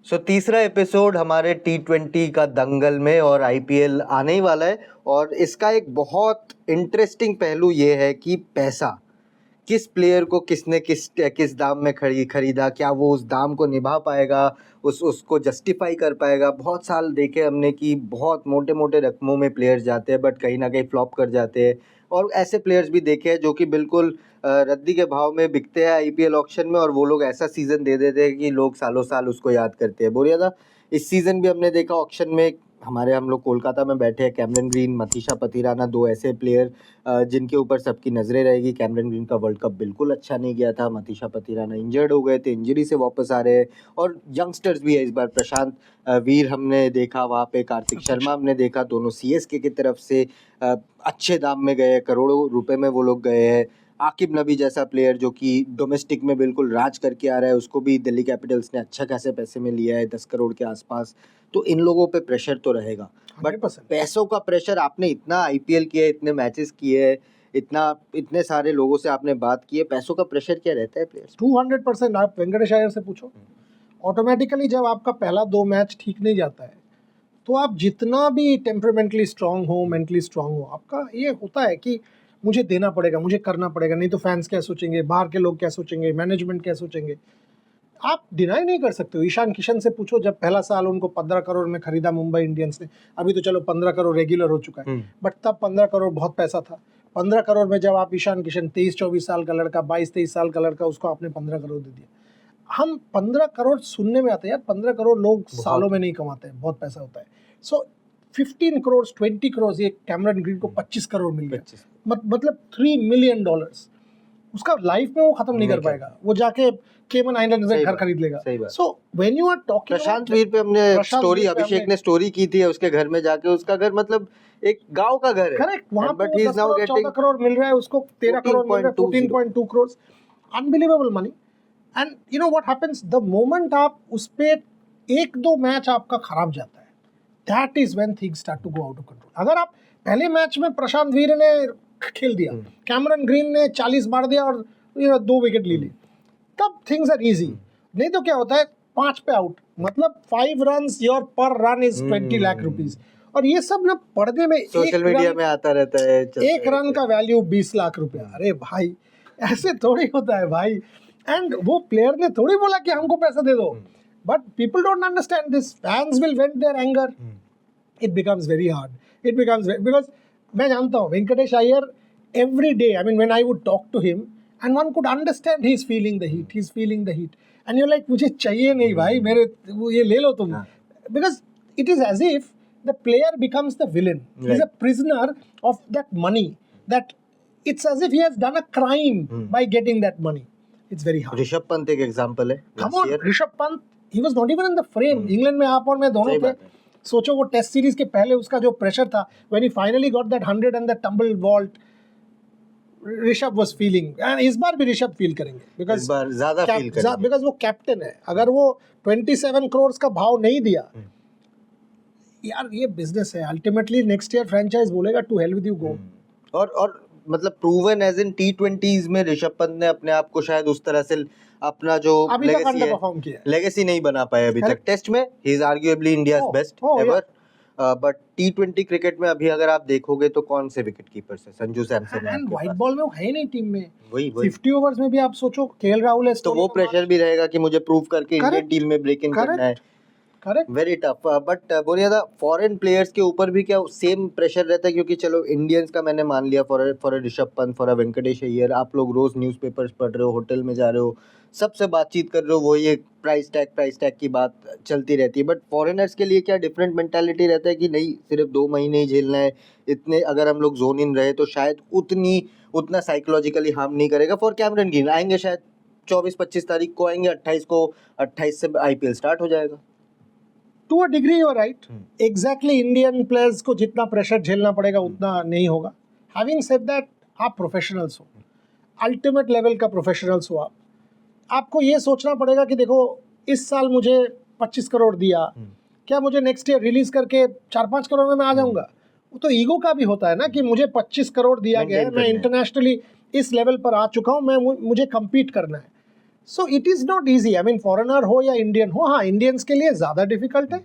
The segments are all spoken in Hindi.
तीसरा एपिसोड हमारे T20 का दंगल में और आईपीएल आने ही वाला है। और इसका एक बहुत इंटरेस्टिंग पहलू ये है कि पैसा, किस प्लेयर को किसने किस दाम में खरीदा, क्या वो उस दाम को निभा पाएगा, उसको जस्टिफाई कर पाएगा। बहुत साल देखे हमने कि बहुत मोटे मोटे रकमों में प्लेयर्स जाते हैं बट कहीं ना कहीं फ्लॉप कर जाते हैं। और ऐसे प्लेयर्स भी देखे हैं जो कि बिल्कुल रद्दी के भाव में बिकते हैं आईपीएल ऑक्शन में, और वो लोग ऐसा सीजन दे देते हैं कि लोग सालों साल उसको याद करते हैं। बोलिए था, इस सीजन भी हमने देखा ऑक्शन में, हम लोग कोलकाता में बैठे हैं, कैमरन ग्रीन, मनीषा पतिराना, दो ऐसे प्लेयर जिनके ऊपर सबकी नज़रें रहेगी। कैमरन ग्रीन का वर्ल्ड कप बिल्कुल अच्छा नहीं गया था, मनीषा पतिराना इंजर्ड हो गए थे, इंजरी से वापस आ रहे हैं। और यंगस्टर्स भी है इस बार, प्रशांत वीर हमने देखा वहाँ पे, कार्तिक शर्मा हमने देखा, दोनों सीएसके की तरफ से अच्छे दाम में गए, करोड़ों रुपए में वो लोग गए हैं। आकिब नबी जैसा प्लेयर जो कि डोमेस्टिक में बिल्कुल राज करके आ रहा है, उसको भी दिल्ली कैपिटल्स ने अच्छा खासे पैसे में लिया है, 10 करोड़ के आसपास। तो इन लोगों पे प्रेशर तो रहेगा, बट पैसों का प्रेशर, आपने इतना आईपीएल किया है, इतने मैचेस किए हैं, इतने सारे लोगों से आपने बात की है, पैसों का प्रेशर क्या रहता है प्लेयर्स? 200%। आप वेंकटेश अय्यर से पूछो, ऑटोमेटिकली जब आपका पहला 2 मैच ठीक नहीं जाता है तो आप जितना भी टेम्परामेंटली स्ट्रांग हो, मेंटली स्ट्रांग हो, आपका ये होता है कि मुझे देना पड़ेगा, मुझे करना पड़ेगा, नहीं तो फैंस क्या सोचेंगे, बाहर के लोग क्या सोचेंगे, मैनेजमेंट क्या सोचेंगे। आप डिनाई नहीं कर सकते हो। ईशान किशन से पूछो, जब पहला साल उनको 15 करोड़ में खरीदा मुंबई इंडियंस ने, अभी तो चलो 15 करोड़ रेगुलर हो चुका है, बट तब 15 करोड़ बहुत पैसा था। 15 करोड़ में जब आप ईशान किशन 23-24 साल का लड़का, 22-23 साल का लड़का, उसको आपने 15 करोड़ दे दिया। हम 15 करोड़ सुनने में आते हैं यार, 15 करोड़ लोग सालों में नहीं कमाते हैं, बहुत पैसा होता है। सो 15 करोड़ 20 करोड़, ये कैमरन ग्रीन को 25 करोड़ मिल गया, मतलब $3 मिलियन। उसका लाइफ में वो खत्म नहीं कर पाएगा, वो जाके केमन आइलैंड्स में घर खरीद लेगा। So when you are talking, Prashant Veer पे हमने स्टोरी, अभिषेक ने स्टोरी की थी उसके घर में जाके, उसका घर मतलब एक गांव का घर है। करेक्ट, वहां पे 14 करोड़ मिल रहा है, उसको 13 करोड़ मिल रहा है, 14.2 crore, unbelievable money. And you know what happens, the moment आप उस पे 1-2 मैच आपका खराब जाता है, that is when things start to go out of control. अगर आप पहले मैच में प्रशांत वीर ने खेल दिया, कैमरन ग्रीन ने 40 मार दिया और 2 विकेट ले ली, तब थिंग्स आर इजी। नहीं तो क्या होता है, 5 पे आउट, मतलब 5 रन्स, योर पर रन इज 20 लाख रुपीस। और ये सब ना पर्दे में सोशल मीडिया में आता रहता है, एक रन का वैल्यू 20 लाख रुपया। अरे भाई, ऐसे थोड़ी होता है भाई। एंड वो प्लेयर ने थोड़ी बोला कि हमको पैसा दे दो, but people don't understand this. Fans will went their anger, it becomes very hard, it becomes, because मैं जानता हूँ Venkatesh Iyer, every day, I mean, when I would talk to him, and one could understand he's feeling the heat, and you're like, मुझे चाहिए नहीं भाई, मेरे ये ले लो तुम, because it is as if the player becomes the villain, he's a prisoner of that money, that it's as if he has done a crime by getting that money. It's very hard. Rishabh Pant एक एग्जांपल है, come on, Rishabh Pant, he was not even in the frame. England में आप और मैं दोनों थे, सोचो वो टेस्ट सीरीज के पहले उसका जो प्रेशर था, when he finally got that 100 and that tumble vault, Rishabh was feeling, and इस बार भी ऋषभ फील करेंगे, because इस बार ज्यादा फील करेंगे, because वो कैप्टन है। अगर वो 27 करोड़ का भाव नहीं दिया, यार ये बिजनेस है, अल्टीमेटली नेक्स्ट ईयर फ्रेंचाइज बोलेगा टू हेल विद यू, गो। और मतलब प्रूवन एज इन T20s में ऋषभ पंत ने अपने आप को शायद उस तरह से अपना जो लेगेसी नहीं बना पाया अभी तक। टेस्ट में he is arguably India's best ever, but T20 cricket में अभी अगर आप देखोगे तो कौन से विकेट कीपर्स है? संजू सैमसन है, व्हाइट बॉल में वो है नहीं टीम में, वही 50 ओवर्स में भी आप सोचो केएल राहुल है, तो वो प्रेशर भी रहेगा कि मुझे प्रूव करके इंडियन टीम में ब्रेक इन करना है। Correct, very tough. बट बोलिए था, फॉरेन प्लेयर्स के ऊपर भी क्या सेम प्रेशर रहता है? क्योंकि चलो इंडियंस का मैंने मान लिया, for a Rishabh Pant, for a Venkatesh Iyer, आप लोग रोज न्यूज़पेपर्स पढ़ रहे हो, होटल में जा रहे हो, सबसे बातचीत कर रहे हो, वही एक प्राइस टैग की बात चलती रहती है। बट फॉरेनर्स के लिए क्या डिफरेंट मेंटालिटी रहता है कि नहीं, सिर्फ 2 महीने ही झेलना है, इतने अगर हम लोग जोन इन रहे तो शायद उतना साइकोलॉजिकली हार्म नहीं करेगा। फॉर कैमरन ग्रीन आएंगे शायद 24-25 तारीख को आएंगे, 28 से आईपीएल स्टार्ट हो जाएगा। To a degree you are right, exactly. Indian players को जितना प्रेशर झेलना पड़ेगा उतना नहीं होगा। हैविंग सेड दैट, आप प्रोफेशनल्स हो, अल्टीमेट लेवल का प्रोफेशनल्स हो, आपको ये सोचना पड़ेगा कि देखो इस साल मुझे 25 करोड़ दिया, क्या मुझे नेक्स्ट ईयर रिलीज करके 4-5 करोड़ में मैं आ जाऊंगा? वो तो ईगो का भी होता है ना कि मुझे 25 करोड़ दिया गया है, मैं इंटरनेशनली इस लेवल पर आ चुका हूँ, मुझे कम्पीट करना है। So it is not easy. I mean foreigner हो या इंडियन हो, हाँ इंडियंस के लिए ज्यादा डिफिकल्ट है,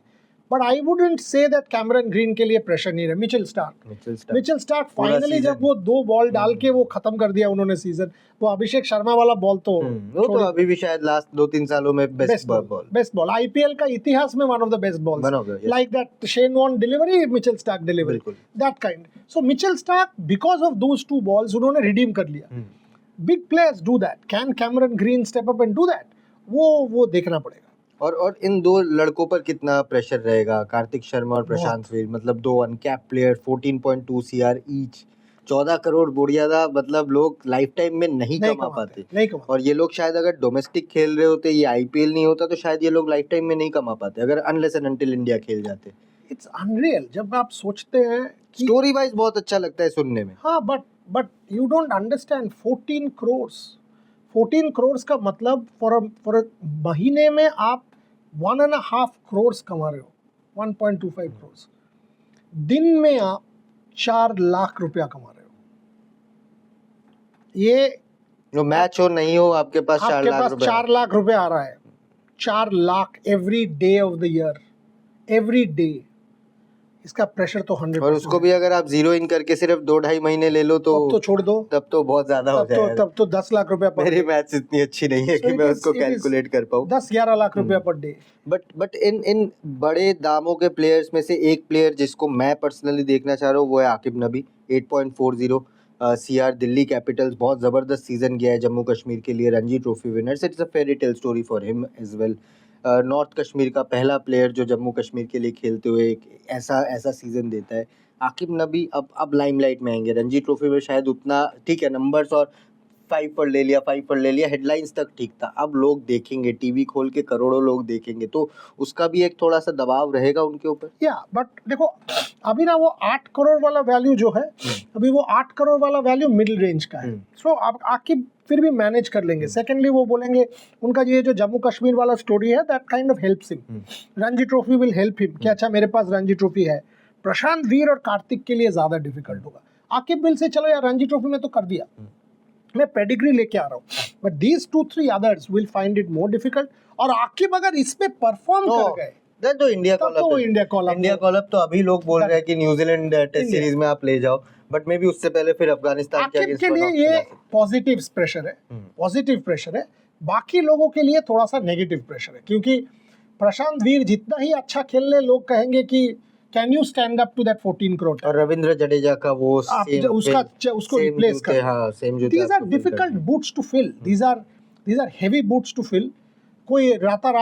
but I wouldn't say that Cameron green के लिए प्रेशर नहीं है. मिचेल स्टार्क फाइनली जब वो 2 बॉल डाल के वो खत्म कर दिया उन्होंने सीजन, वो अभिषेक शर्मा वाला बॉल तो वो तो अभी भी शायद लास्ट 2-3 सालों में बेस्ट बॉल आईपीएल का इतिहास में one of the best balls, like that Shane Warne delivery, Mitchell Starc delivery, that kind. So Mitchell Starc because of those 2 balls उन्होंने रिडीम कर लिया. Big players do that. Can Cameron Green step up and do that? वो देखना पड़ेगा. और इन 2 लड़कों पर कितना प्रेशर रहेगा, कार्तिक शर्मा और प्रशांत वीर, मतलब 2 uncap player, 14.2 CR each, 14 crore बुढ़ियादा, मतलब लोग लाइफ टाइम में नहीं कमा पाते. और ये लोग शायद अगर डोमेस्टिक खेल रहे होते, ये आईपीएल नहीं होता, तो शायद ये लोग लाइफ टाइम में नहीं कमा पाते, अगर अनलेस एंड अनटिल इंडिया खेल जाते. इट्स अनरियल जब आप सोचते हैं. स्टोरी वाइज बहुत अच्छा लगता है सुनने में. हाँ, but you don't understand. 14 crore का मतलब फॉर अ महीने में आप 1.5 करोड़ कमा रहे हो, 1.25 करोड़. दिन में आप 4 लाख रुपया कमा रहे हो. ये जो मैच हो नहीं हो, आपके पास 4 लाख रुपए आ रहा है. 4 lakh every day of the year, every day. इसका प्रेशर तो 100%. और उसको भी अगर आप जीरो इन करके सिर्फ 2-2.5 महीने ले लो तो छोड़ दो, तब तो बहुत ज्यादा हो जाएगा. तब तो 10 लाख रुपया पर. मेरी मैथ्स इतनी अच्छी नहीं है कि मैं उसको कैलकुलेट कर पाऊँ. 10-11 लाख रुपया पर डे. बट इन बड़े दामों के प्लेयर्स में से एक प्लेयर जिसको मैं पर्सनली देखना चाह रहा हूँ वो है आकिब नबी. 8.40 सीआर, दिल्ली कैपिटल्स, बहुत जबरदस्त सीजन गया है जम्मू कश्मीर के लिए, Ranji trophy winners. It's a fairy tale story for him as well. North Kashmir का पहला प्लेयर जो जम्मू कश्मीर के लिए खेलते हुए एक ऐसा सीजन देता है. आकिब नबी अब लाइमलाइट में आएंगे. रणजी ट्रॉफी में शायद उतना ठीक है, नंबर्स और 5 पर ले लिया, हेडलाइंस तक ठीक था. अब लोग देखेंगे, टीवी खोल के करोड़ों लोग देखेंगे, तो उसका भी एक थोड़ा सा दबाव रहेगा उनके ऊपर. या बट देखो अभी ना वो 8 करोड़ वाला वैल्यू जो है, अभी वो 8 करोड़ वाला वैल्यू मिडिल रेंज का है. सो अब आकिब फिर भी मैनेज कर लेंगे. सेकेंडली वो बोलेंगे उनका ये जो जम्मू कश्मीर वाला स्टोरी है, that kind of helps him. Ranji trophy will help him कि अच्छा मेरे पास रणजी ट्रॉफी है. प्रशांत वीर और कार्तिक के लिए ज्यादा डिफिकल्ट होगा. आकिब विल से चलो यार रणजी ट्रॉफी में तो कर दिया, मैं पेडिग्री लेके आ रहा हूँ, but these 2-3 others will find it more difficult. और आकिब अगर इसमें परफॉर्म कर गए तो इंडिया कॉल अप तो अभी लोग बोल रहे हैं कि न्यूजीलैंड टेस्ट सीरीज में आप ले जाओ, बट मे बी उससे पहले फिर अफगानिस्तान के लिए ये पॉजिटिव प्रेशर है. बाकी लोगों के लिए थोड़ा सा नेगेटिव प्रेशर है, क्योंकि प्रशांत वीर जितना ही अच्छा खेल ले, लोग कहेंगे कि can you stand up to that 14 crore. और रविंद्र जडेजा का वो उसको रिप्लेस कर. हाँ, सेम जो these are difficult boots to fill. These are heavy boots to fill. कोई रातों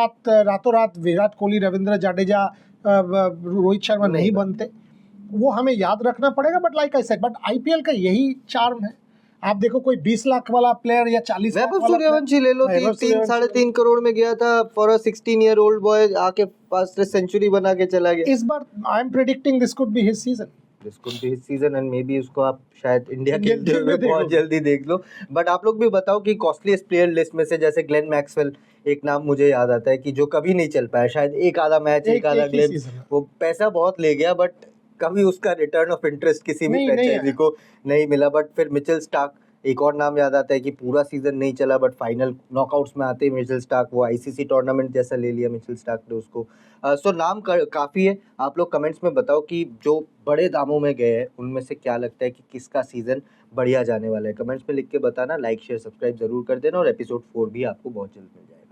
रात विराट कोहली, रविंद्र जडेजा, रोहित शर्मा नहीं बनते. वो हमें याद रखना पड़ेगा. But like I said, but IPL का यही चार्म है. आप देखो कोई 20 लाख वाला प्लेयर या 40 लाख वाला सूर्यवंशी ले लो, 3-3.5 करोड़ में गया था फॉर अ 16-year-old बॉय, आके फास्ट सेंचुरी बना के चला गया. इस बार I am predicting this could be his season. And may be उसको आप शायद इंडिया खेलते हुए बहुत जल्दी देख लो. बट आप लोग भी बताओ कि कॉस्टलीस्ट प्लेयर लिस्ट में से जैसे ग्लेन मैक्सवेल, एक नाम मुझे याद आता है कि जो कभी नहीं चल पाया, शायद एक आधा मैच, एक आधा गेम, वो पैसा बहुत ले गया बट कभी उसका रिटर्न ऑफ इंटरेस्ट किसी भी फ्रेंचाइजी को नहीं मिला. बट फिर मिचेल स्टार्क, एक और नाम याद आता है कि पूरा सीजन नहीं चला बट फाइनल नॉकआउट्स में आते ही मिचेल स्टार्क, वो आईसीसी टूर्नामेंट जैसा ले लिया मिचेल स्टार्क ने उसको. सो नाम काफ़ी है. आप लोग कमेंट्स में बताओ कि जो बड़े दामों में गए हैं उनमें से क्या लगता है कि किसका सीजन बढ़िया जाने वाला है. कमेंट्स में लिख के बताना. लाइक शेयर सब्सक्राइब जरूर कर देना और एपिसोड 4 भी आपको बहुत जल्द मिल जाएगा.